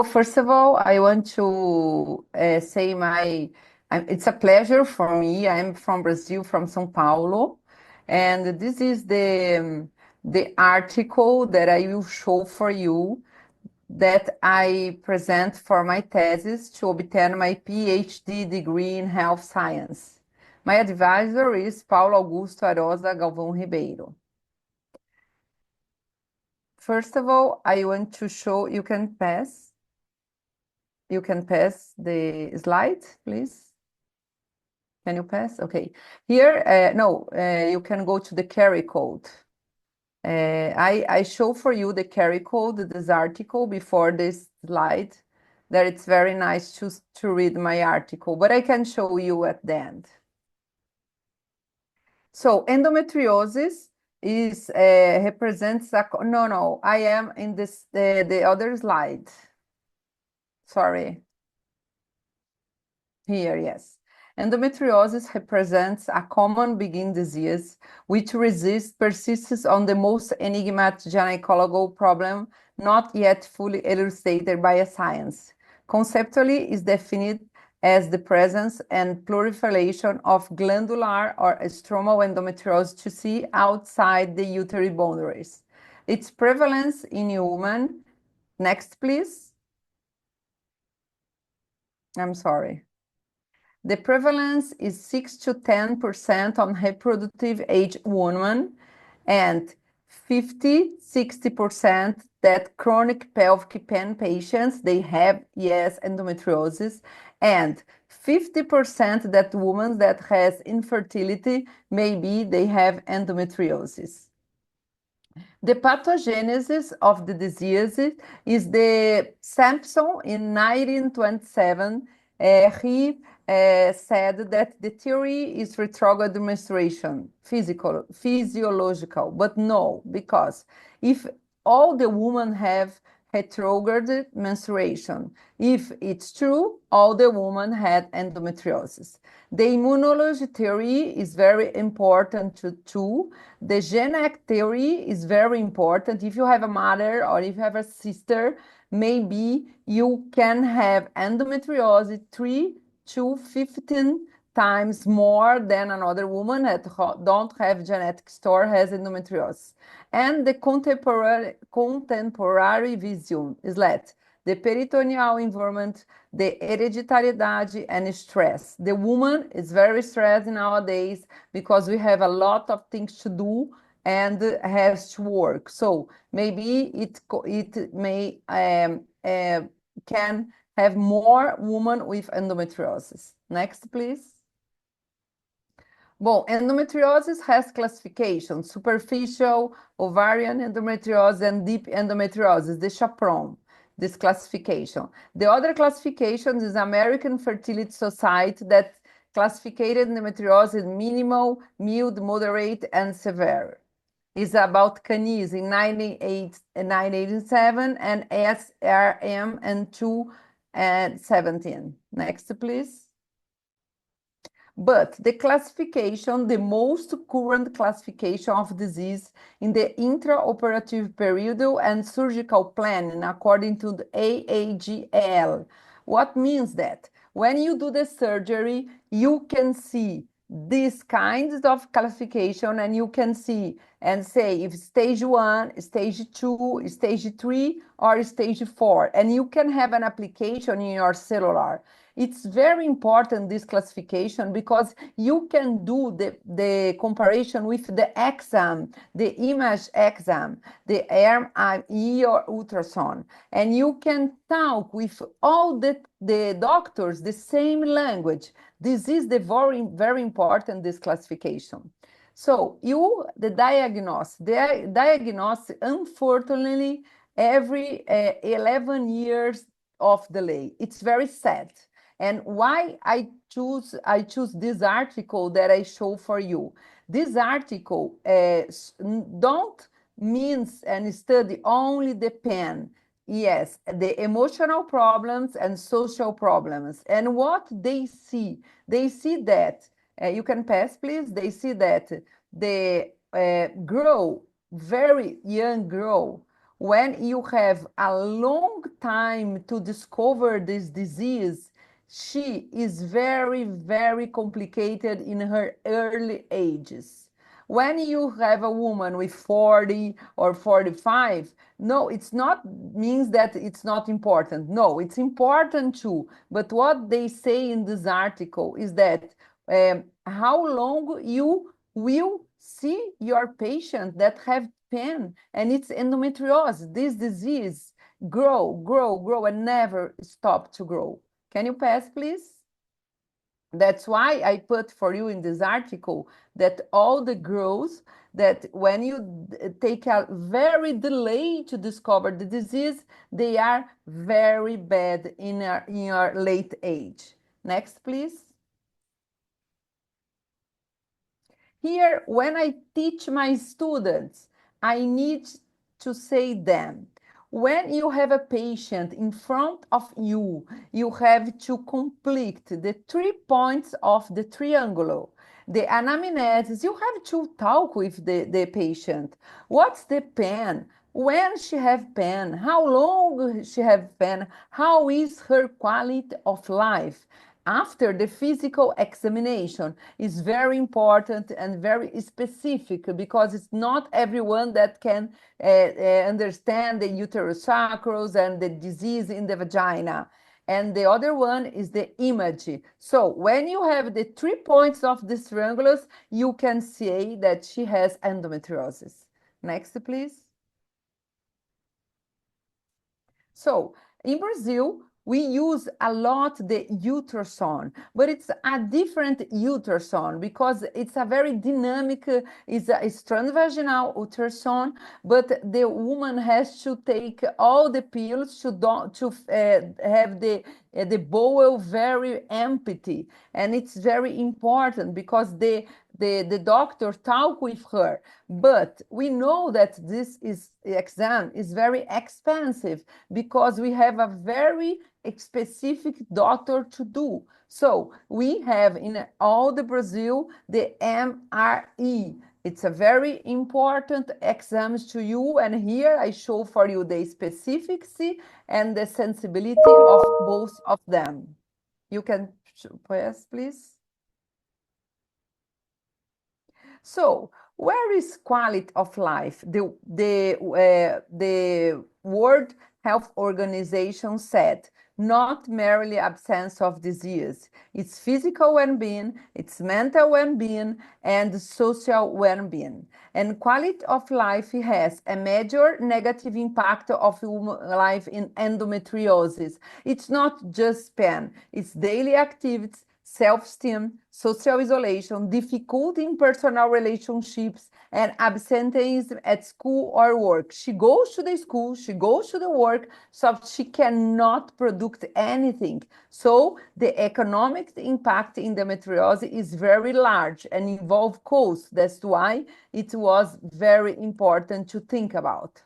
First of all, I want to say it's a pleasure for me. I'm from Brazil, from São Paulo, and this is the article that I will show for you that I present for my thesis to obtain my PhD degree in health science. My advisor is Paulo Augusto Arosa Galvão Ribeiro. First of all, I want to show, you can pass the slide, please. Can you pass? Okay. Here, you can go to the carry code. I show for you the carry code, this article before this slide, that it's very nice to read my article, but I can show you at the end. So endometriosis is represents a, no, I am in this, the other slide. Sorry. Here, yes. Endometriosis represents a common begin disease which persists on the most enigmatic gynecological problem not yet fully elucidated by a science. Conceptually, is defined as the presence and proliferation of glandular or stromal endometriosis tissue outside the uterine boundaries. Its prevalence in women, next please. I'm sorry. The prevalence is 6 to 10% on reproductive age women and 50–60% that chronic pelvic pain patients, they have, yes, endometriosis, and 50% that women that has infertility, maybe they have endometriosis. The pathogenesis of the disease is the Sampson in 1927. He said that the theory is retrograde menstruation, physiological, but no, because if all the women have retrograde menstruation, if it's true, all the women had endometriosis. The immunology theory is very important too. The genetic theory is very important. If you have a mother or if you have a sister, maybe you can have endometriosis 3 to 15 times more than another woman that don't have genetic store has endometriosis. And the contemporary vision is that the peritoneal environment, the hereditariedade and stress. The woman is very stressed nowadays because we have a lot of things to do and has to work. So maybe it may can have more women with endometriosis. Next, please. Well, endometriosis has classification: superficial, ovarian endometriosis, and deep endometriosis, the chaperone, this classification. The other classification is American Fertility Society that classified endometriosis minimal, mild, moderate, and severe. It's about Canis in 1987 and SRM in 2017. Next, please. But the classification, the most current classification of disease in the intraoperative period and surgical planning according to the AAGL. What means that? When you do the surgery, you can see these kinds of classification and you can see and say if stage 1, stage 2, stage 3, or stage 4, and you can have an application in your cellular. It's very important, this classification, because you can do the comparison with the exam, the image exam, the MRI or ultrasound, and you can talk with all the doctors the same language. This is the very important, this classification. So the diagnosis, unfortunately, every 11 years of delay. It's very sad. And why I choose this article that I show for you. This article don't means and study only the pain. Yes, the emotional problems and social problems. And what they see that, you can pass please, they see that the very young girl, when you have a long time to discover this disease, she is very, very complicated in her early ages. When you have a woman with 40 or 45, no, it's not means that it's not important. No, it's important too. But what they say in this article is that how long you will see your patient that have pain and it's endometriosis, this disease grow, grow, grow, and never stop to grow. Can you pass, please? That's why I put for you in this article that all the girls that when you take a very delay to discover the disease, they are very bad in your late age. Next, please. Here, when I teach my students, I need to say them. When you have a patient in front of you, you have to complete the 3 points of the triangle. The anamnesis, you have to talk with the patient. What's the pain? When she have pain? How long she have pain? How is her quality of life? After the physical examination is very important and very specific because it's not everyone that can understand the uterus sacros and the disease in the vagina. And the other one is the image. So when you have the 3 points of this triangulus, you can say that she has endometriosis. Next, please. So in Brazil, we use a lot the ultrasound, but it's a different ultrasound because it's a very dynamic, it's a transvaginal ultrasound, but the woman has to take all the pills to have the bowel very empty, and it's very important because the doctor talk with her, but we know that exam is very expensive because we have a very specific doctor to do. So we have in all the Brazil the MRE. It's a very important exams to you, and here I show for you the specificity and the sensibility of both of them. You can pass, please. So, where is quality of life? The World Health Organization said, not merely absence of disease. It's physical well-being, it's mental well-being, and social well-being. And quality of life has a major negative impact of human life in endometriosis. It's not just pain, it's daily activities, self-esteem, social isolation, difficulty in personal relationships, and absenteeism at school or work. She goes to the school, she goes to the work, so she cannot produce anything. So the economic impact in endometriosis is very large and involve costs. That's why it was very important to think about.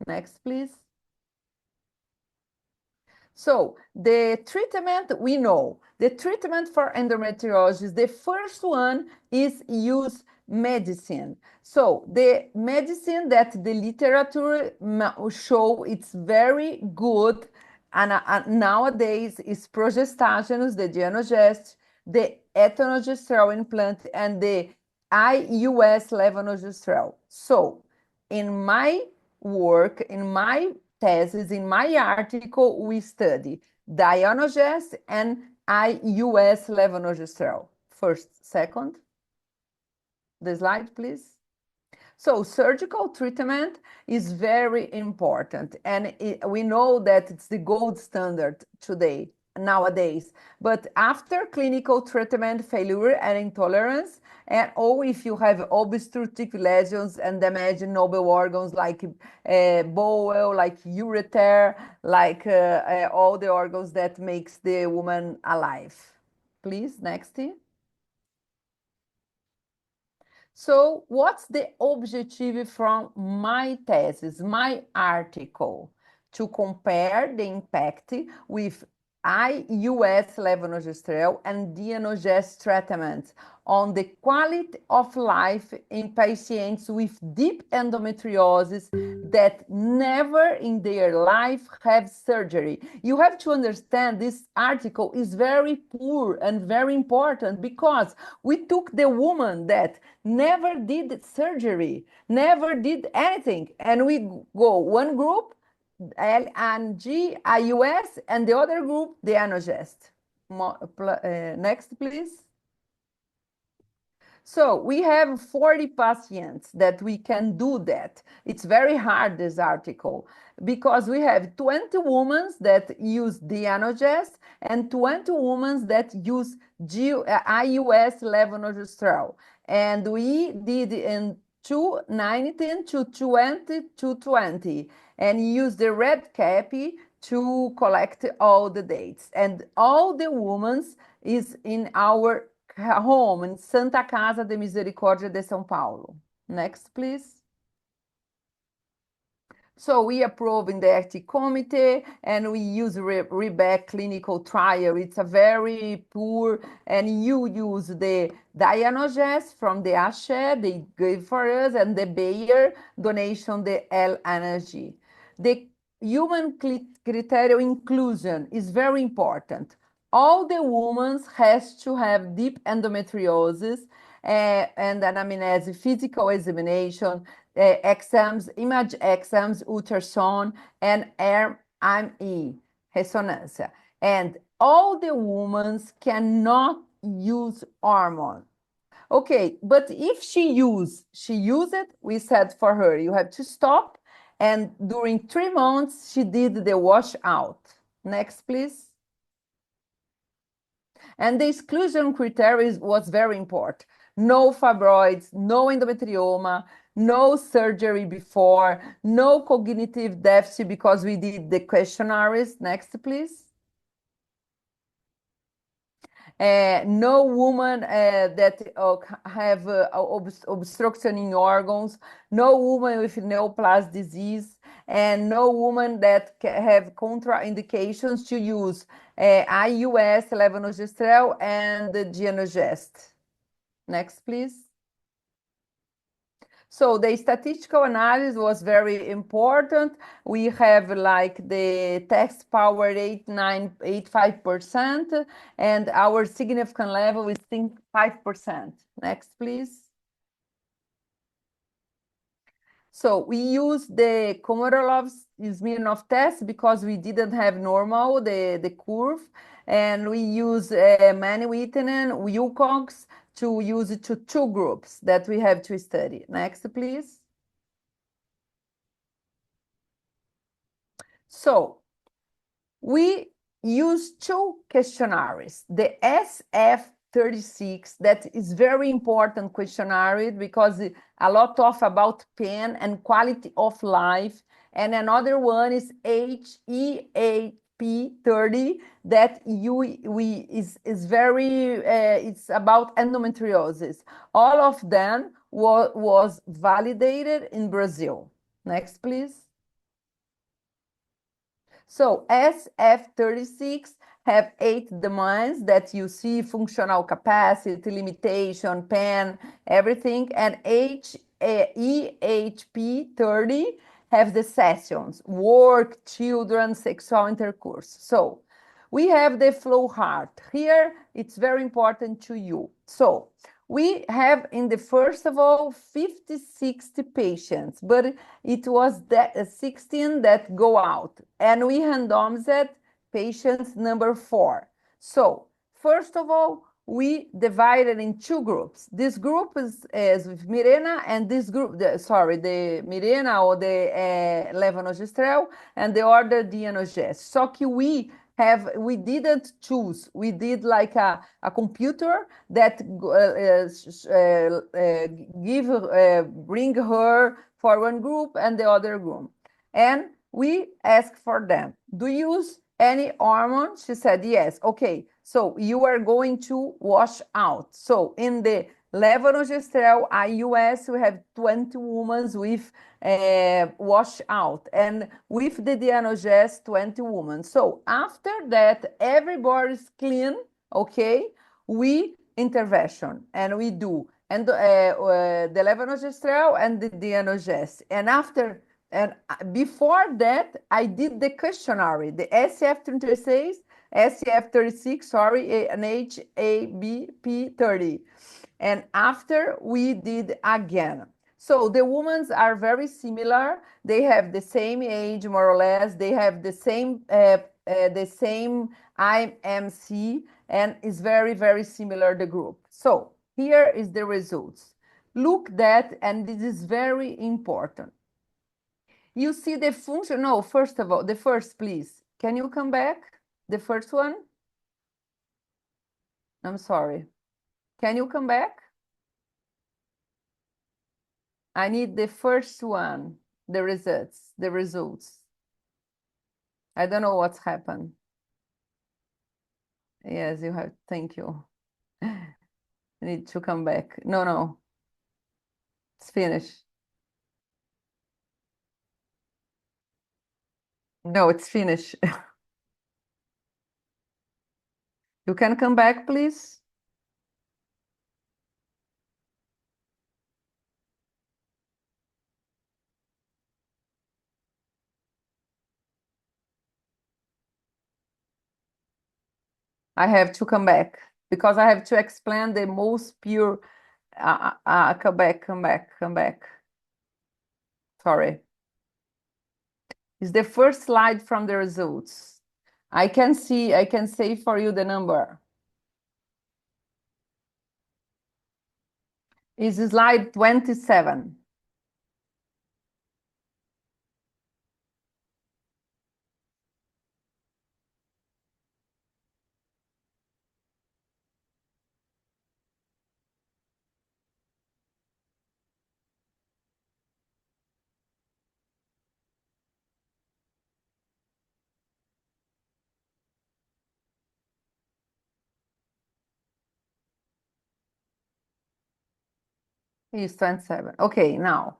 Next, please. So the treatment, we know. The treatment for endometriosis, the first one is use medicine. So the medicine that the literature show it's very good and nowadays is progestagenous, the Dienogest, the ethanogestrel implant, and the IUS levonorgestrel. So in my work, in my thesis, in my article, we study Dienogest and IUS levonorgestrel. First, second. The slide, please. So surgical treatment is very important, and we know that it's the gold standard today, nowadays. But after clinical treatment, failure and intolerance, or if you have obstructive lesions and damage noble organs like bowel, like ureter, like all the organs that makes the woman alive. Please, next. So what's the objective from my thesis, my article? To compare the impact with LNG-IUS levonorgestrel and Dienogest treatments on the quality of life in patients with deep endometriosis that never in their life have surgery. You have to understand this article is very poor and very important because we took the woman that never did surgery, never did anything, and we go one group LNG-IUS, and the other group, the Dienogest. Next, please. So we have 40 patients that we can do that. It's very hard, this article, because we have 20 women that use Dienogest and 20 women that use IUS levonorgestrel. And we did in 219 to 20 to 20 and use the red cap to collect all the dates. And all the women is in our home in Santa Casa de Misericórdia de São Paulo. Next, please. So we approve in the RCT committee and we use Rebec clinical trial. It's a very poor, and you use the Dienogest from the ASHE, they gave for us, and the Bayer donation, the LNG. The human criteria inclusion is very important. All the women has to have deep endometriosis and anamnesis, physical examination, exams, image exams, ultrasound, and RME, resonância. And all the women cannot use hormone. Okay, but if she used it, we said for her, you have to stop. And during 3 months, she did the washout. Next, please. And the exclusion criteria was very important. No fibroids, no endometrioma, no surgery before, no cognitive deficit because we did the questionnaires. Next, please. No woman that have obstruction in organs, no woman with neoplastic disease, and no woman that have contraindications to use IUS, levonorgestrel, and the Dienogest. Next, please. So the statistical analysis was very important. We have like the test power 85%, and our significant level is 5%. Next, please. So we use the Komarolov's-Smirnov test because we didn't have normal, the curve, and we use Mann-Whitney, Wilcox, to use it to 2 groups that we have to study. Next, please. So we use 2 questionnaires. The SF36, that is very important questionnaire because a lot of about pain and quality of life. And another one is HEAP30 that is very it's about endometriosis. All of them was validated in Brazil. Next, please. So SF36 have 8 domains that you see: functional capacity, limitation, pain, everything, and EHP30 have the sessions: work, children, sexual intercourse. So we have the flow chart. Here, it's very important to you. So we have, in the first of all, 50, 60 patients, but it was 16 that go out. And we randomized patients number 4. So first of all, we divided in 2 groups. This group is with Mirena, and this group, the Mirena or the levonorgestrel, and the other Dienogest. So we didn't choose. We did like a computer that bring her for one group and the other group. And we asked for them, do you use any hormone? She said, yes. Okay, so you are going to wash out. So in the Levonorgestrel IUS, we have 20 women with washout, and with the Dienogest, 20 women. So after that, everybody's clean, okay? We intervention, and we do and the levonorgestrel and the Dienogest. And after and before that, I did the questionnaire, the SF36, SF36, sorry, and HABP30. And after we did again. So the women are very similar. They have the same age, more or less. They have the same IMC, and it's very, very similar, the group. So here is the results. Look that, and this is very important. You see the function. No, first of all, the first, please. Can you come back? The first one? I'm sorry. Can you come back? I need the first one, the results. I don't know what's happened. Yes, you have, thank you. I need to come back. No, it's finished. No, it's finished. You can come back, please. I have to come back because I have to explain the most pure. Come back. Sorry. It's the first slide from the results. I can say for you the number. It's slide 27. Is 27. Okay, now.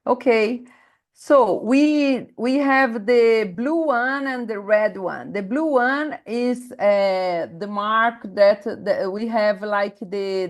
Okay. So we have the blue one and the red one. The blue one is the mark that we have like the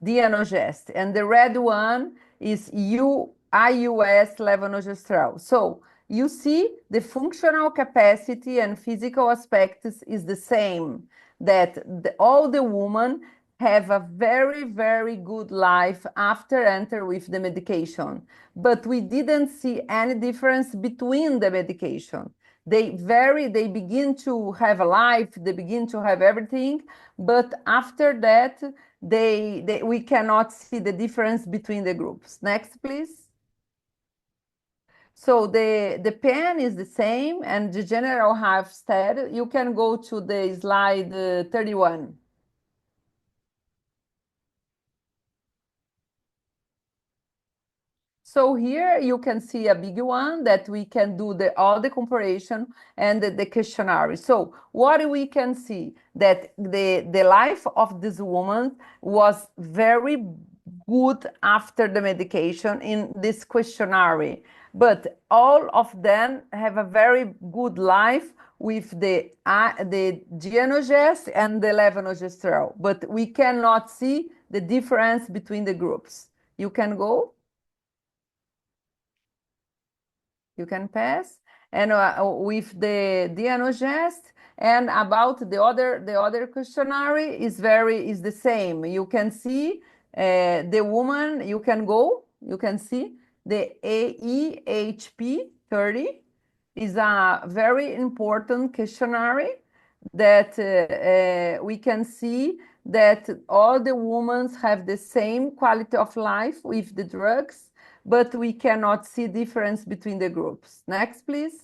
Dienogest, and the red one is IUS levonorgestrel. So you see the functional capacity and physical aspects is the same, that all the women have a very, very good life after enter with the medication. But we didn't see any difference between the medication. They begin to have a life, they begin to have everything, but after that, we cannot see the difference between the groups. Next, please. So the pen is the same, and the general half stat. You can go to the slide 31. So here you can see a big one that we can do all the comparison and the questionnaire. So what we can see that the life of this woman was very good after the medication in this questionnaire, but all of them have a very good life with the Dienogest and the levonorgestrel, but we cannot see the difference between the groups. You can go. You can pass. And with the Dienogest, and about the other questionnaire is the same. You can see the woman. You can go. You can see the AEHP 30 is a very important questionnaire that we can see that all the women have the same quality of life with the drugs, but we cannot see difference between the groups. Next, please.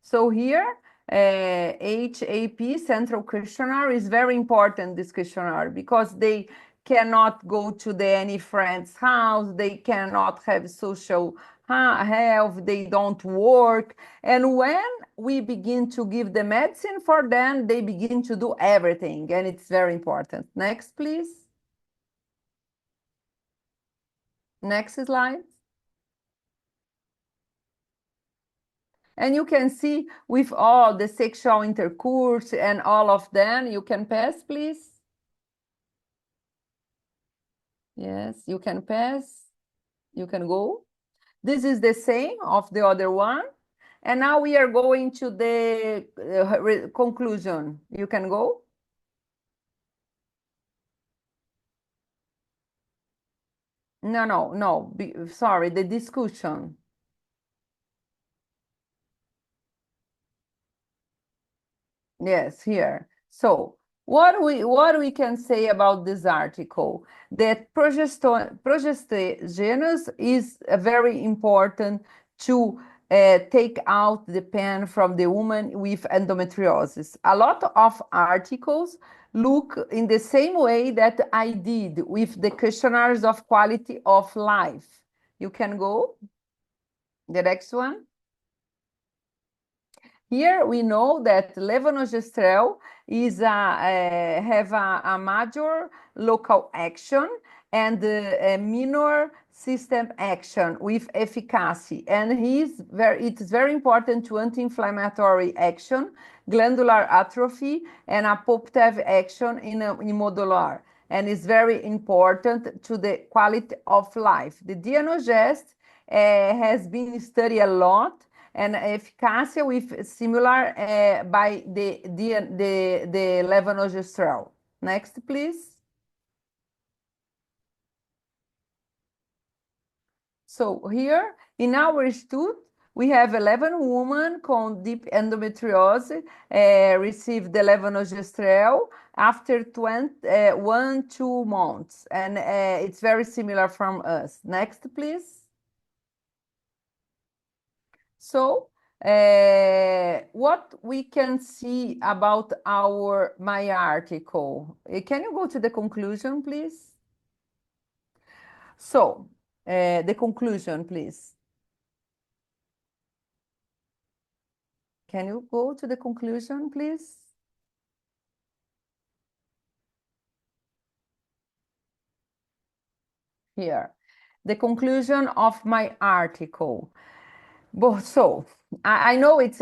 So here, HAP, Central Questionnaire, is very important, this questionnaire, because they cannot go to any friend's house, they cannot have social health, they don't work. And when we begin to give the medicine for them, they begin to do everything, and it's very important. Next, please. Next slide. And you can see with all the sexual intercourse and all of them, you can pass, please. Yes, you can pass. You can go. This is the same of the other one. And now we are going to the conclusion. You can go. No. Sorry, the discussion. Yes, here. So what we can say about this article? That progestogenous is very important to take out the pain from the woman with endometriosis. A lot of articles look in the same way that I did with the questionnaires of quality of life. You can go. The next one. Here we know that levonorgestrel is have a major local action and a minor system action with efficacy. And it's very important to anti-inflammatory action, glandular atrophy, and apoptotic action in modular. And it's very important to the quality of life. The Dienogest has been studied a lot, and efficacy with similar by the levonorgestrel. Next, please. So here in our study, we have 11 women with deep endometriosis received the levonorgestrel after 2 months, and it's very similar from us. Next, please. So, what we can see about my article? Can you go to the conclusion, please? So, the conclusion, please. Can you go to the conclusion, please? Here, the conclusion of my article. So I know it's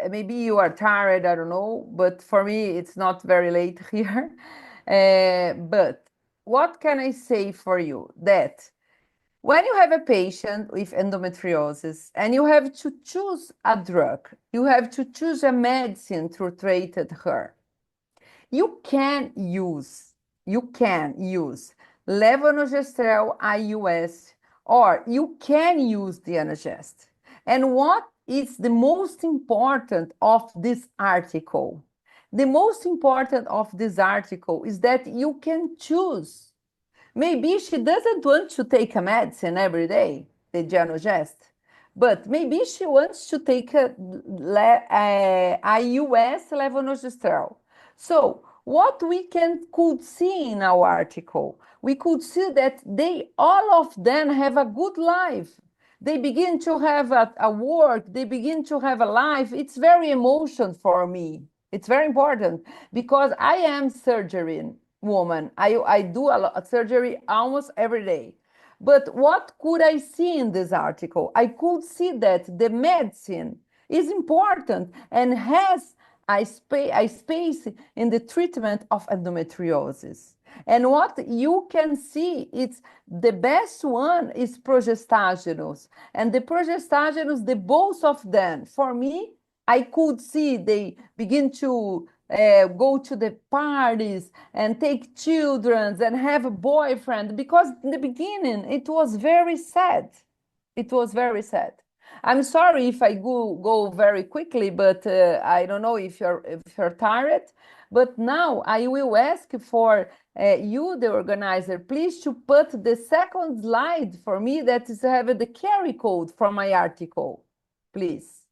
maybe you are tired, I don't know, but for me it's not very late here. But what can I say for you? That when you have a patient with endometriosis and you have to choose a drug, you have to choose a medicine to treat her. You can use Levonorgestrel IUS, or you can use Dienogest. And what is the most important of this article? The most important of this article is that you can choose. Maybe she doesn't want to take a medicine every day, the Dienogest, but maybe she wants to take a IUS levonorgestrel. So what we could see in our article, we could see that all of them have a good life. They begin to have a work, they begin to have a life. It's very emotional for me. It's very important because I am surgery woman. I do a lot of surgery almost every day. But what could I see in this article? I could see that the medicine is important and has a space in the treatment of endometriosis. And what you can see, it's the best one is progestagenous. And the progestagenous, the both of them, for me, I could see they begin to go to the parties and take children and have a boyfriend, because in the beginning it was very sad. It was very sad. I'm sorry if I go very quickly, but I don't know if you're tired. But now I will ask for you, the organizer, please to put the second slide for me that is have the carry code from my article, please.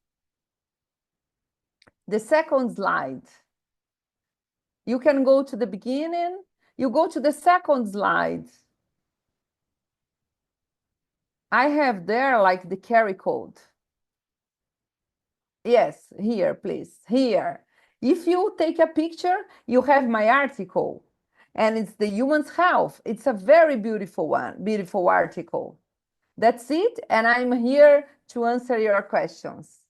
The second slide. You can go to the beginning. You go to the second slide. I have there like the carry code. Yes, here, please, here. If you take a picture, you have my article, and it's the human's health. It's a very beautiful one, beautiful article. That's it, and I'm here to answer your questions.